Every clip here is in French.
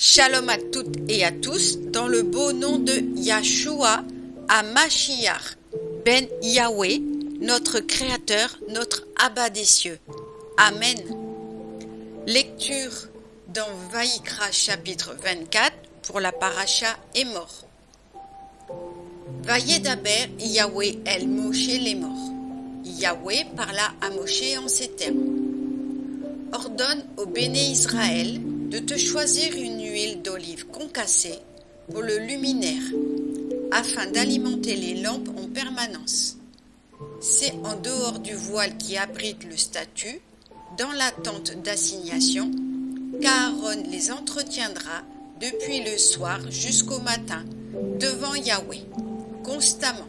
Shalom à toutes et à tous, dans le beau nom de Yahshua HaMashiach, Ben Yahweh, notre Créateur, notre Abba des cieux. Amen. Lecture dans Vaïkra chapitre 24 pour la paracha Émor. Vayedaber Yahweh el Moshe les morts. Yahweh parla à Moshe en ces termes. Ordonne au Béné Israël de te choisir une huile d'olive concassée pour le luminaire, afin d'alimenter les lampes en permanence. C'est en dehors du voile qui abrite le statut, dans la tente d'assignation, qu'Aaron les entretiendra depuis le soir jusqu'au matin, devant Yahweh, constamment.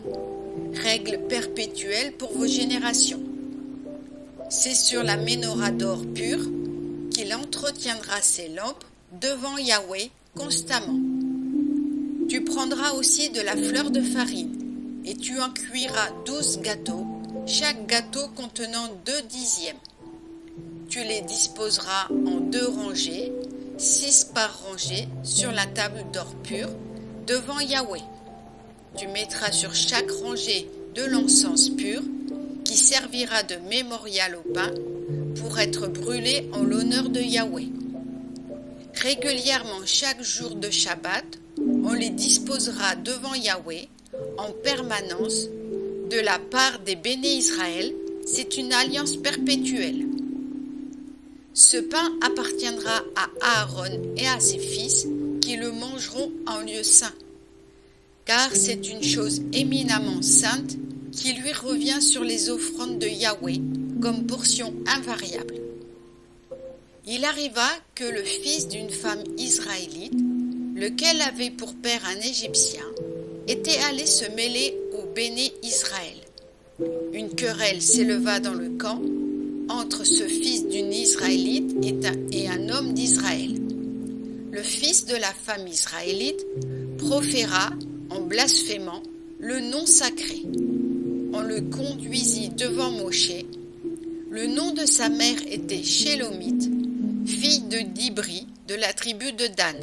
Règle perpétuelle pour vos générations. C'est sur la menorah d'or pur qu'il entretiendra ses lampes devant Yahweh constamment. Tu prendras aussi de la fleur de farine, et tu en cuiras 12 gâteaux, chaque gâteau contenant 2 dixièmes. Tu les disposeras en 2 rangées, 6 par rangée, sur la table d'or pur, devant Yahweh. Tu mettras sur chaque rangée de l'encens pur, qui servira de mémorial au pain, pour être brûlé en l'honneur de Yahweh. Régulièrement chaque jour de Shabbat, on les disposera devant Yahweh en permanence de la part des béné Israël. C'est une alliance perpétuelle. Ce pain appartiendra à Aaron et à ses fils qui le mangeront en lieu saint, car c'est une chose éminemment sainte qui lui revient sur les offrandes de Yahweh comme portion invariable. Il arriva que le fils d'une femme israélite, lequel avait pour père un Égyptien, était allé se mêler au béné Israël. Une querelle s'éleva dans le camp entre ce fils d'une Israélite et un homme d'Israël. Le fils de la femme israélite proféra, en blasphémant, le nom sacré. On le conduisit devant Moshe. Le nom de sa mère était Shélomite, fille de Dibri, de la tribu de Dan.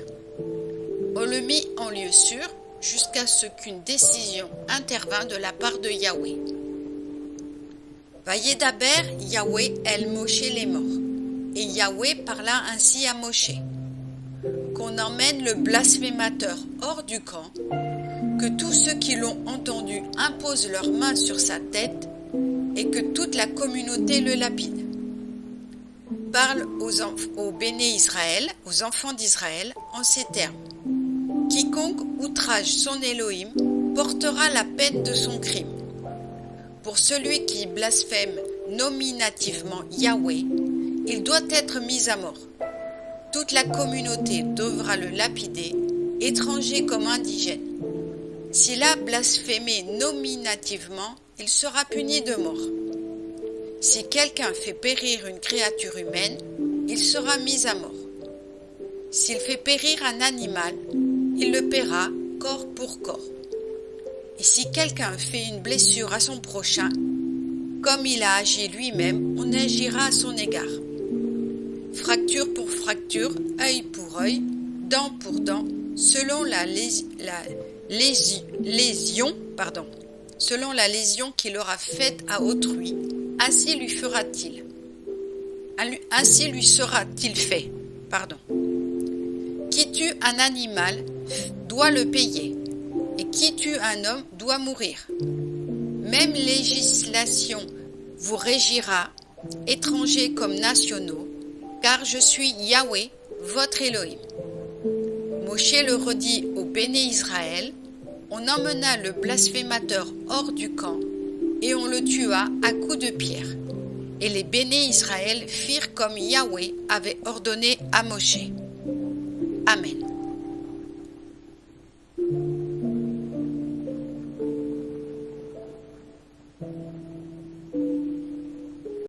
On le mit en lieu sûr jusqu'à ce qu'une décision intervint de la part de Yahweh. Vayedaber Yahweh el Moshe les morts. Et Yahweh parla ainsi à Moshe. Qu'on emmène le blasphémateur hors du camp, que tous ceux qui l'ont entendu imposent leurs mains sur sa tête et que toute la communauté le lapide. Parle aux béné Israël, aux enfants d'Israël, en ces termes. Quiconque outrage son Elohim portera la peine de son crime. Pour celui qui blasphème nominativement Yahweh, il doit être mis à mort. Toute la communauté devra le lapider, étranger comme indigène. S'il a blasphémé nominativement, il sera puni de mort. Si quelqu'un fait périr une créature humaine, il sera mis à mort. S'il fait périr un animal, il le paiera corps pour corps. Et si quelqu'un fait une blessure à son prochain, comme il a agi lui-même, on agira à son égard. Fracture pour fracture, œil pour œil, dent pour dent, selon la lésion qu'il aura faite à autrui, ainsi lui sera-t-il fait. Qui tue un animal doit le payer, et qui tue un homme doit mourir. Même législation vous régira, étrangers comme nationaux, car je suis Yahweh, votre Elohim. Moshe le redit au béné Israël. On emmena le blasphémateur hors du camp, et on le tua à coups de pierre. Et les béné Israël firent comme Yahweh avait ordonné à Moshe. Amen.